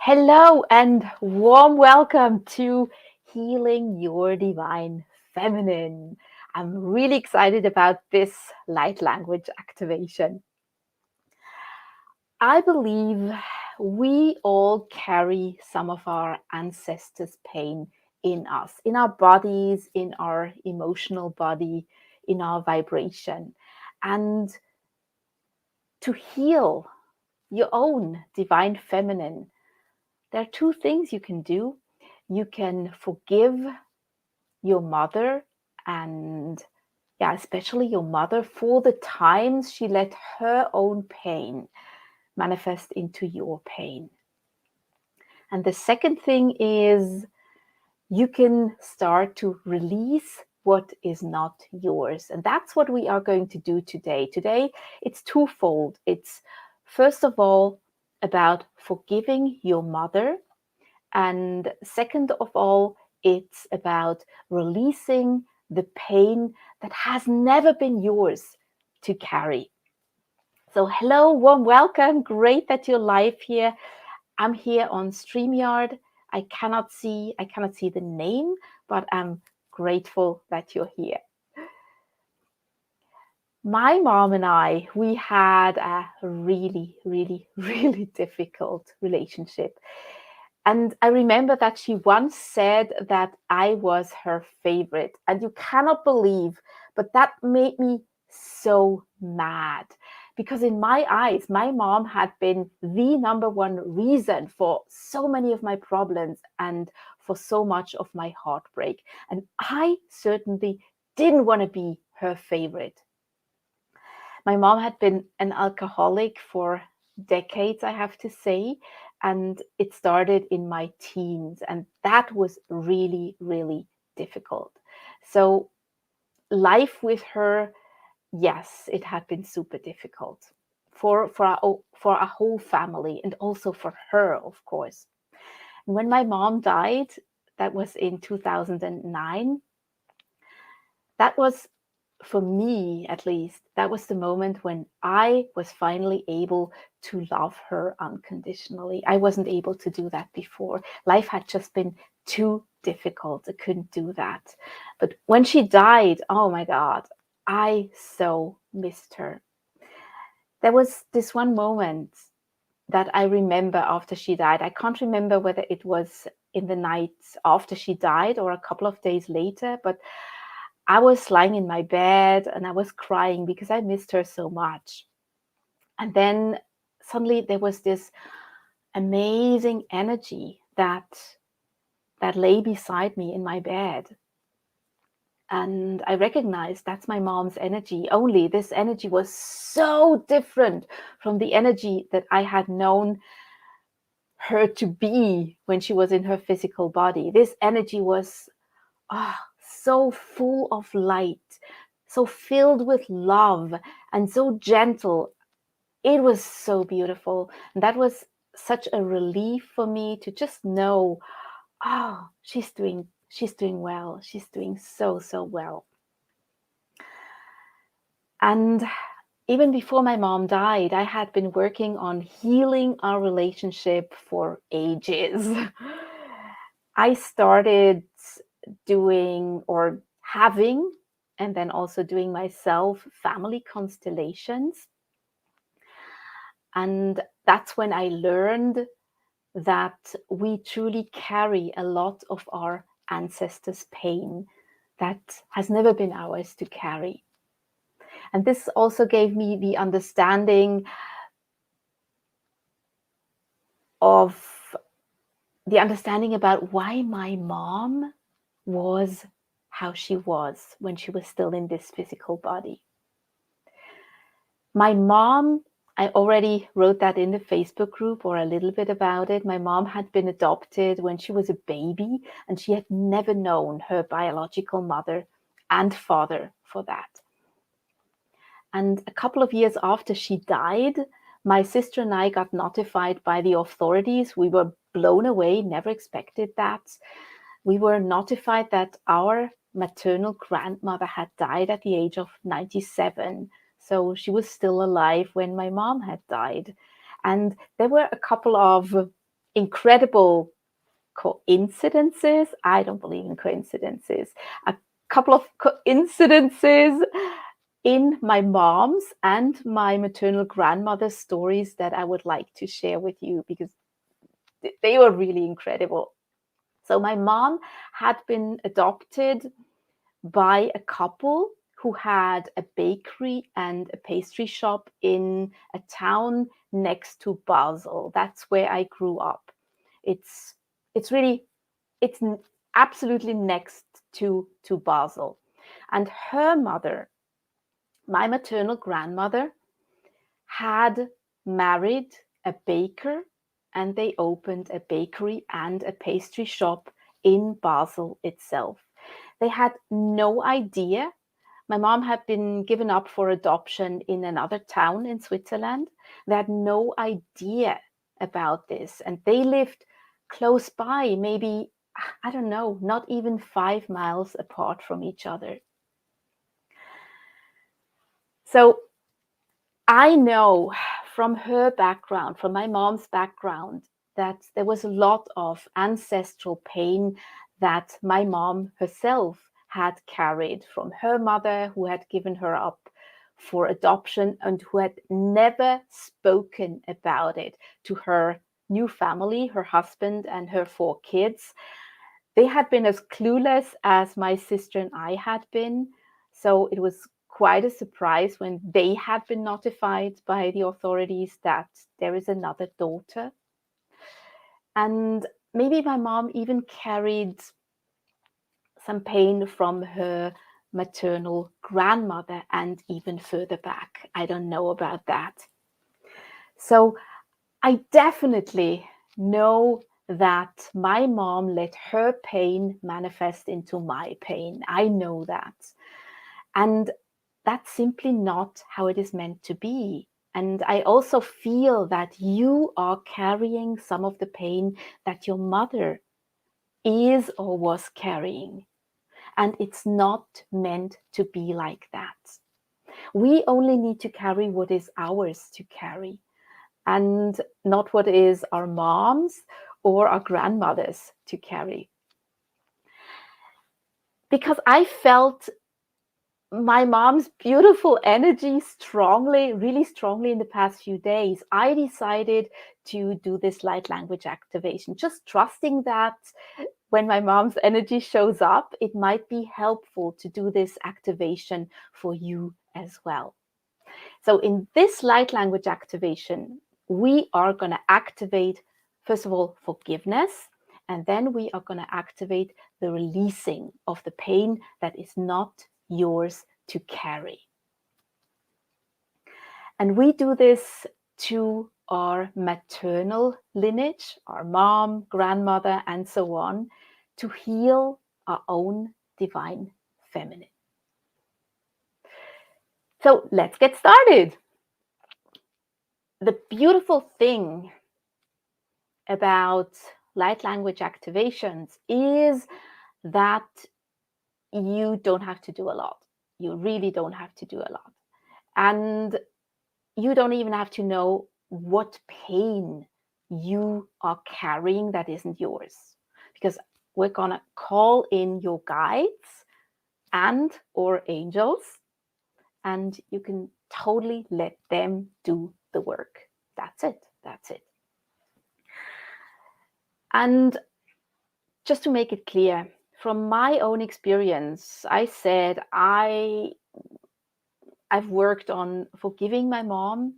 Hello and warm welcome to Healing Your Divine Feminine. I'm really excited about this light language activation. I believe we all carry some of our ancestors' pain in us, in our bodies, in our emotional body, in our vibration. And to heal your own divine feminine, there are two things you can do. You can forgive your mother and, yeah, especially your mother for the times she let her own pain manifest into your pain. And the second thing is you can start to release what is not yours. And that's what we are going to do today. Today, it's twofold. It's first of all about forgiving your mother. And second of all, it's about releasing the pain that has never been yours to carry. So, hello, warm welcome. Great that you're live here. I'm here on StreamYard. I cannot see the name, but I'm grateful that you're here. My mom and I, we had a really, really, really difficult relationship. And I remember that she once said that I was her favorite. And you cannot believe, but that made me so mad. Because in my eyes, my mom had been the number one reason for so many of my problems and for so much of my heartbreak. And I certainly didn't want to be her favorite. My mom had been an alcoholic for decades, I have to say, and it started in my teens, and that was really, really difficult. So, life with her, yes, it had been super difficult for our whole family and also for her, of course. And when my mom died, that was in 2009, that was, for me at least, that was the moment when I was finally able to love her unconditionally. I wasn't able to do that before. Life had just been too difficult. I couldn't do that. But when she died, oh my God, I so missed her. There was this one moment that I remember after she died. I can't remember whether it was in the night after she died or a couple of days later, but I was lying in my bed and I was crying because I missed her so much. And then suddenly there was this amazing energy that lay beside me in my bed. And I recognized that's my mom's energy. Only this energy was so different from the energy that I had known her to be when she was in her physical body. This energy was so full of light, so filled with love, and so gentle. It was so beautiful. And that was such a relief for me to just know, oh, she's doing well. She's doing so, so well. And even before my mom died, I had been working on healing our relationship for ages. I started doing or having, and then also doing myself, family constellations. And that's when I learned that we truly carry a lot of our ancestors' pain that has never been ours to carry. And this also gave me the understanding of about why my mom was how she was when she was still in this physical body. My mom, I already wrote that in the Facebook group or a little bit about it. My mom had been adopted when she was a baby and she had never known her biological mother and father for that. And a couple of years after she died, my sister and I got notified by the authorities. We were blown away, never expected that. We were notified that our maternal grandmother had died at the age of 97. So she was still alive when my mom had died. And there were a couple of incredible coincidences. I don't believe in coincidences. A couple of coincidences in my mom's and my maternal grandmother's stories that I would like to share with you because they were really incredible. So my mom had been adopted by a couple who had a bakery and a pastry shop in a town next to Basel. That's where I grew up. It's it's really it's absolutely next to Basel. And her mother, my maternal grandmother, had married a baker and they opened a bakery and a pastry shop in Basel itself. They had no idea. My mom had been given up for adoption in another town in Switzerland. They had no idea about this. And they lived close by, maybe, I don't know, not even 5 miles apart from each other. So I know from her background, from my mom's background, that there was a lot of ancestral pain that my mom herself had carried from her mother, who had given her up for adoption and who had never spoken about it to her new family, her husband, and her 4 kids. They had been as clueless as my sister and I had been. So it was quite a surprise when they had been notified by the authorities that there is another daughter. And maybe my mom even carried some pain from her maternal grandmother and even further back. I don't know about that. So I definitely know that my mom let her pain manifest into my pain. I know that. And that's simply not how it is meant to be. And I also feel that you are carrying some of the pain that your mother is or was carrying. And it's not meant to be like that. We only need to carry what is ours to carry and not what is our mom's or our grandmother's to carry. Because I felt my mom's beautiful energy strongly, really strongly in the past few days, I decided to do this light language activation, just trusting that when my mom's energy shows up, it might be helpful to do this activation for you as well. So in this light language activation, we are going to activate, first of all, forgiveness, and then we are going to activate the releasing of the pain that is not yours to carry. And we do this to our maternal lineage, our mom, grandmother, and so on, to heal our own divine feminine. So let's get started. The beautiful thing about light language activations is that you don't have to do a lot. You really don't have to do a lot. And you don't even have to know what pain you are carrying that isn't yours. Because we're going to call in your guides and or angels, and you can totally let them do the work. That's it. That's it. And just to make it clear, from my own experience, I said I've worked on forgiving my mom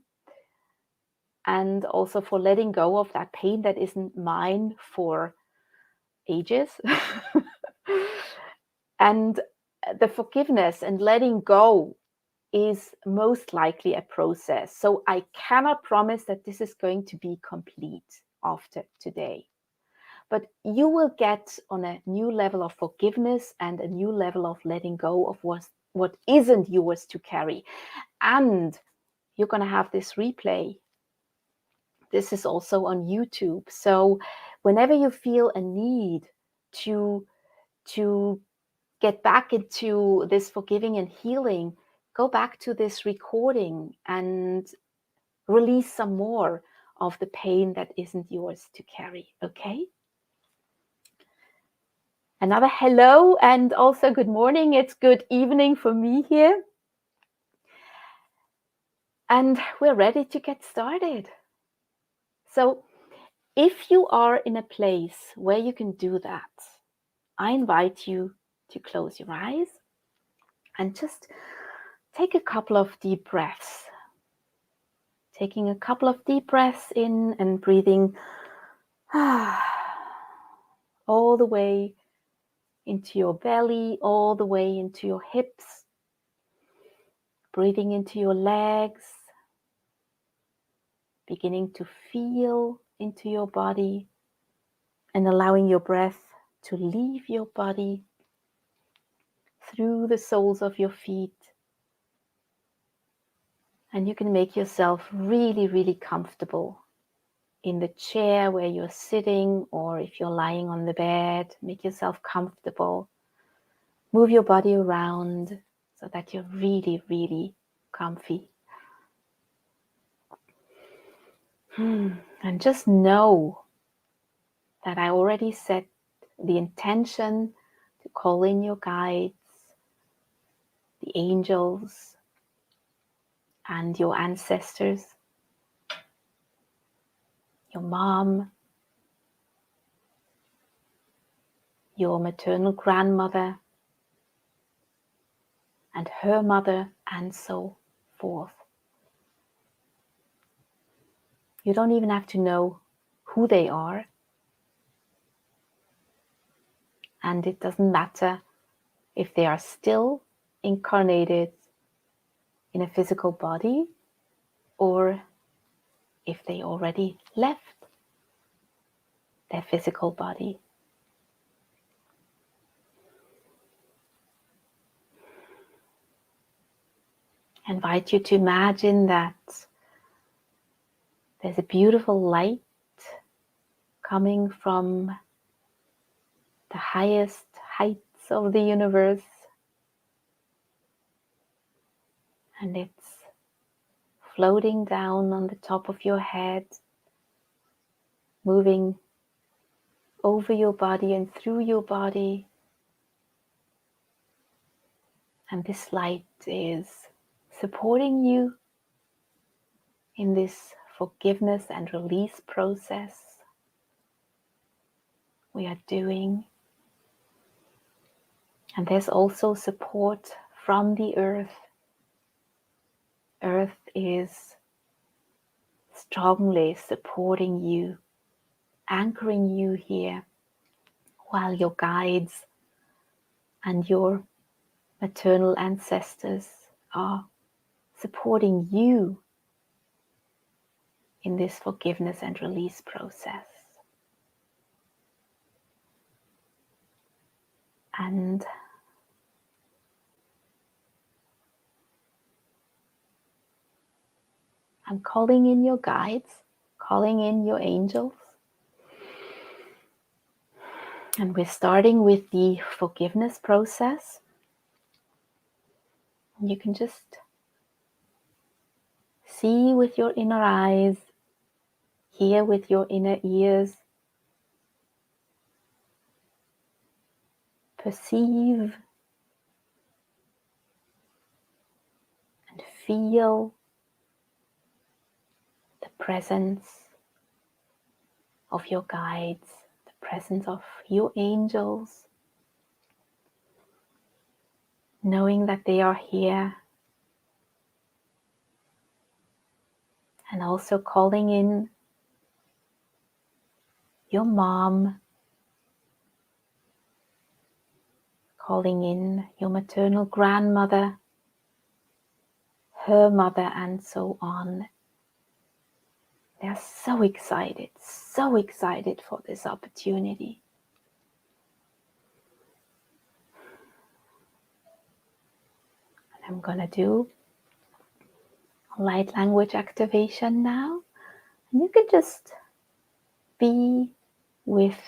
and also for letting go of that pain that isn't mine for ages. And the forgiveness and letting go is most likely a process. So I cannot promise that this is going to be complete after today. But you will get on a new level of forgiveness and a new level of letting go of what isn't yours to carry. And you're going to have this replay. This is also on YouTube. So whenever you feel a need to get back into this forgiving and healing, go back to this recording and release some more of the pain that isn't yours to carry, okay? Another hello and also good morning. It's good evening for me here. And we're ready to get started. So if you are in a place where you can do that, I invite you to close your eyes and just take a couple of deep breaths. Taking a couple of deep breaths in and breathing all the way into your belly, all the way into your hips, breathing into your legs, beginning to feel into your body and allowing your breath to leave your body through the soles of your feet. And you can make yourself really, really comfortable in the chair where you're sitting, or if you're lying on the bed, make yourself comfortable. Move your body around so that you're really, really comfy. And just know that I already set the intention to call in your guides, the angels, and your ancestors, your mom, your maternal grandmother, and her mother, and so forth. You don't even have to know who they are. And it doesn't matter if they are still incarnated in a physical body or if they already left their physical body. I invite you to imagine that there's a beautiful light coming from the highest heights of the universe, and it's floating down on the top of your head, moving over your body and through your body. And this light is supporting you in this forgiveness and release process we are doing. And there's also support from the earth. Earth is strongly supporting you, anchoring you here, while your guides and your maternal ancestors are supporting you in this forgiveness and release process. And I'm calling in your guides, calling in your angels. And we're starting with the forgiveness process. And you can just see with your inner eyes, hear with your inner ears, perceive and feel the presence of your guides, the presence of your angels, knowing that they are here, and also calling in your mom, calling in your maternal grandmother, her mother, and so on. They're so excited for this opportunity. And I'm going to do a light language activation now. And you can just be with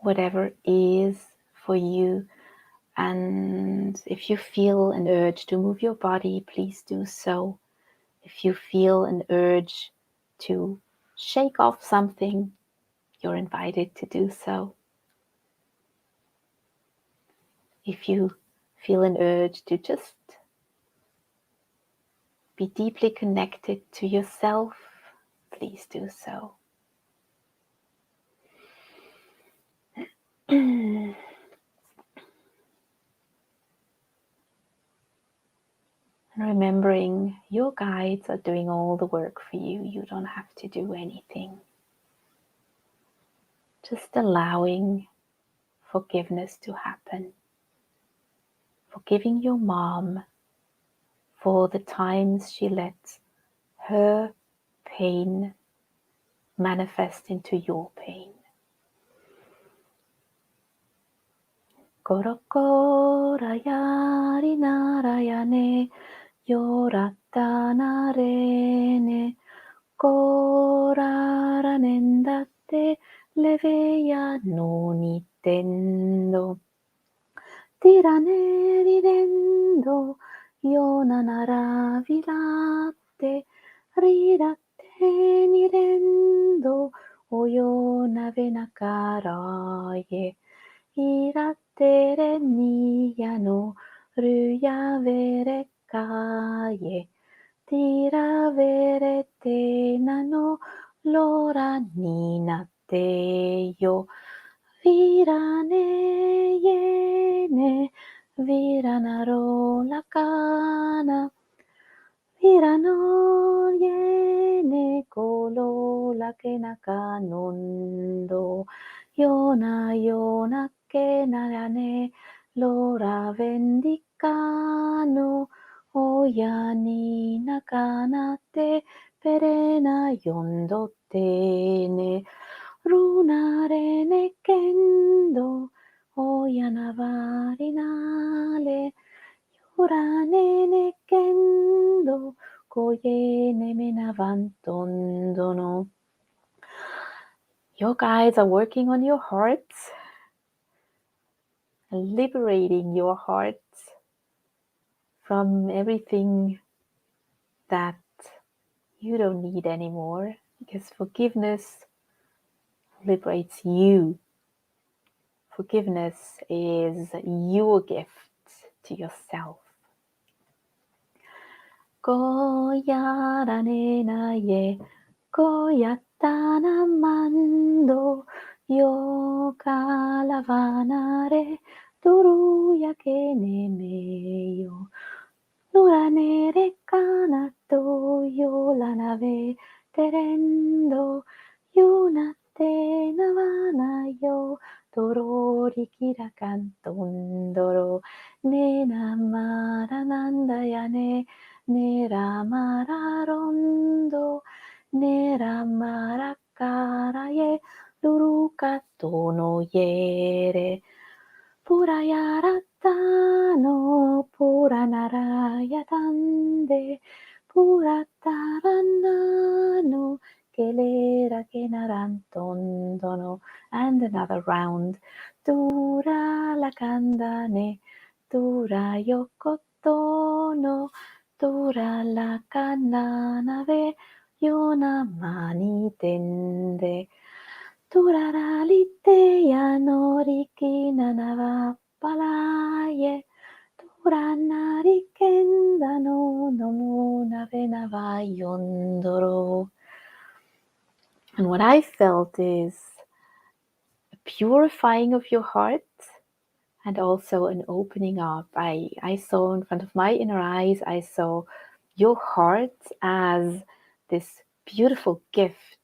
whatever is for you. And if you feel an urge to move your body, please do so. If you feel an urge to shake off something, you're invited to do so. If you feel an urge to just be deeply connected to yourself, please do so. And remembering your guides are doing all the work for you. You don't have to do anything. Just allowing forgiveness to happen. Forgiving your mom for the times she let her pain manifest into your pain. Koroko rayari narayane yorata narene korara nendate leveya no nintendo tirane ridendo yona naravilate ridate nirendo oyona venakaraye irattere niano ryavere kaye tira verete nano lora ninate yo virane yene viranaro lakana virano yene kolo lakenaka nondo yona yona kenarane lora vendicano oyani nakanate perena yondotene runare kendo oyana varinale yurane kendo koyene menavantondono. Your guides are working on your heart, liberating your heart from everything that you don't need anymore, because forgiveness liberates you. Forgiveness is your gift to yourself. Goyarane na ye, goyatana mando, yo calavanare, turuya que ne meyo. Nuranere kanato yo la nave terendo yunate navana yo torori kira cantondoro nena marananda yane nera mararondo nera marakaraye luruka tono yere Purayaratano Puranarayatande Purataranano Kelera Kenarantondono. And another round. Tura la candane Tura yokotono Tura la candanave Yona mani tende Turaralite yanoriki nanava palaye Turanari kenda no nomuna venava yondoro. And what I felt is a purifying of your heart and also an opening up. I saw in front of my inner eyes, I saw your heart as this beautiful gift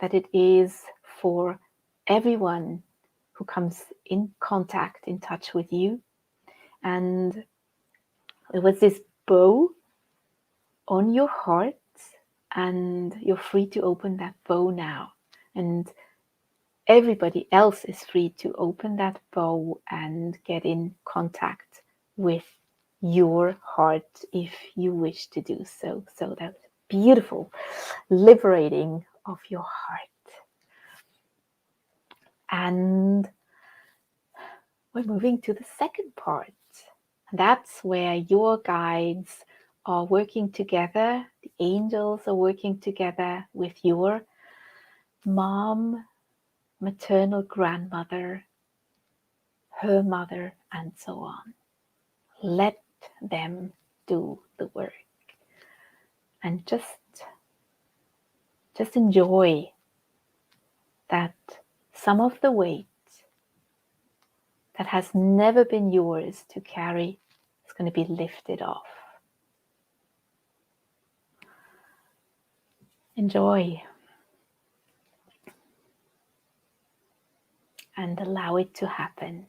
that it is for everyone who comes in contact, in touch with you. And it was this bow on your heart, and you're free to open that bow now. And everybody else is free to open that bow and get in contact with your heart if you wish to do so. So that's beautiful, liberating of your heart. And we're moving to the second part. And that's where your guides are working together, the angels are working together with your mom, maternal grandmother, her mother, and so on. Let them do the work and just enjoy that some of the weight that has never been yours to carry is going to be lifted off. Enjoy and allow it to happen.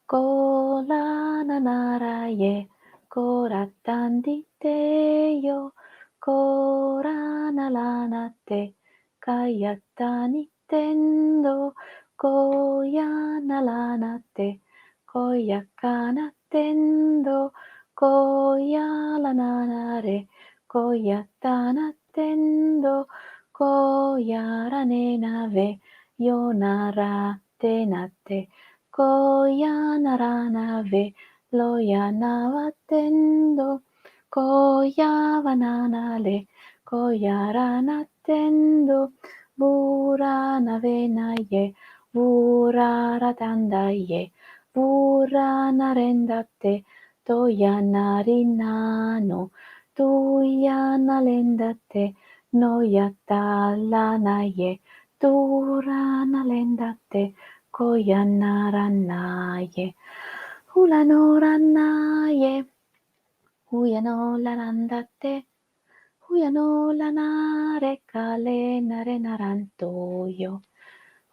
Kola nanaraye, koratandite yo, kora nalanate, kayatani tendo, koya nalanate, koyakana tendo, koya lananare, koyatana tendo, koya ranenave, yonara tenate. Koya naranave, loya navatendo, koya vananale, koya ranatendo, vura navenaye, vura ratandaye, vura narendate, toya narinano, tuya nalendate, noya talanaye, tura nalendate, Koyanaranaye, Hulanuranaye, Huyanolarandate, Huyanolanare kalenare narantoyo,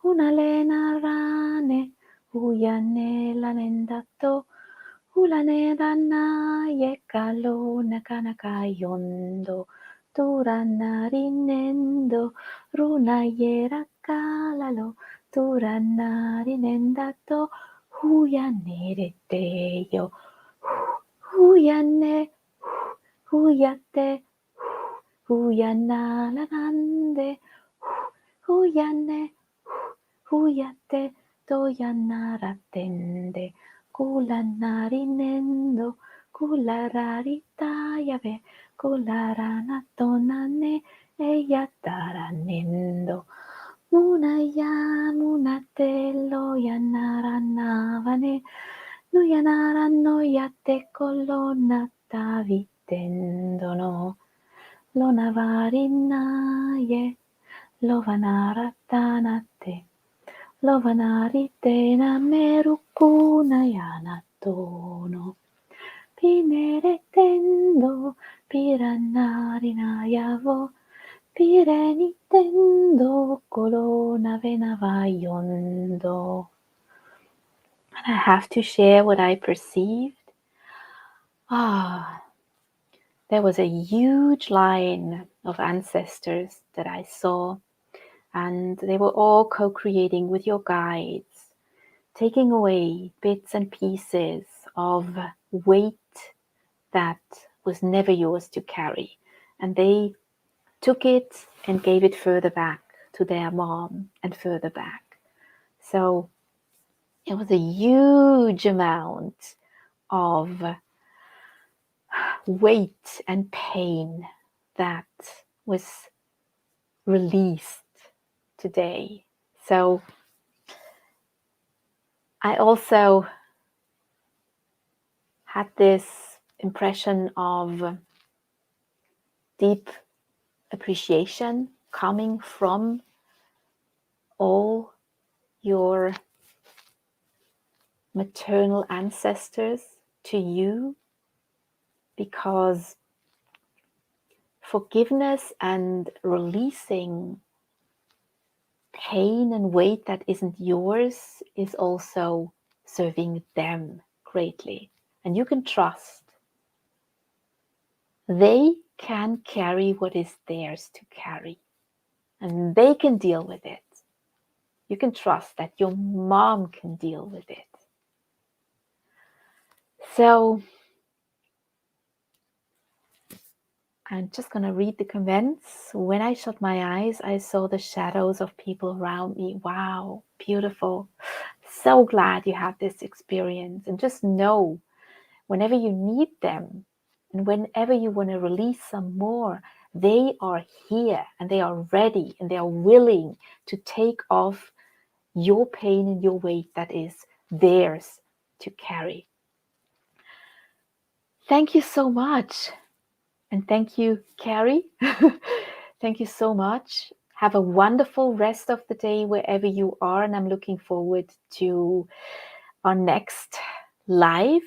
Hunalenarane, Huyanelanendato, Hulaneranaye kalona kanakayondo, Turanarinendo, Runayera kalalo, Turanarinendato, Huyanereteyo, Huyane, Huyate, Huyanalanande, Huyane, Huyate, Toyanaratende, Kulanarinendo, Kulararitayave, Kularanatonane, Eyataranendo. Munaya munatelo yanaranavane, nuyanarano yate kolona tavitendono, lonavarinaye, lovanaratanate, lovanaritena merukuna yanatono, pineretendo, pirannarinayavo, Pirenitendo colonna venavayondo. And I have to share what I perceived. There was a huge line of ancestors that I saw, and they were all co-creating with your guides, taking away bits and pieces of weight that was never yours to carry. And they took it and gave it further back to their mom and further back. So it was a huge amount of weight and pain that was released today. So I also had this impression of deep appreciation coming from all your maternal ancestors to you, because forgiveness and releasing pain and weight that isn't yours is also serving them greatly. And you can trust they can carry what is theirs to carry, and they can deal with it. You can trust that your mom can deal with it. So I'm just going to read the comments. When I shut my eyes, I saw the shadows of people around me. Wow, beautiful. so glad you had this experience. And just know, whenever you need them and whenever you want to release some more, they are here and they are ready and they are willing to take off your pain and your weight that is theirs to carry. Thank you so much. And thank you, Carrie. Thank you so much. Have a wonderful rest of the day wherever you are. And I'm looking forward to our next live,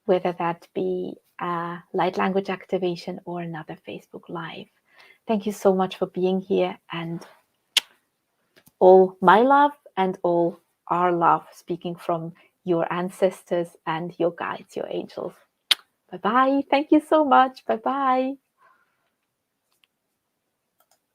whether that be a light language activation or another Facebook Live. Thank you so much for being here, and all my love and all our love, speaking from your ancestors and your guides, your angels. Bye-bye. Thank you so much. Bye-bye.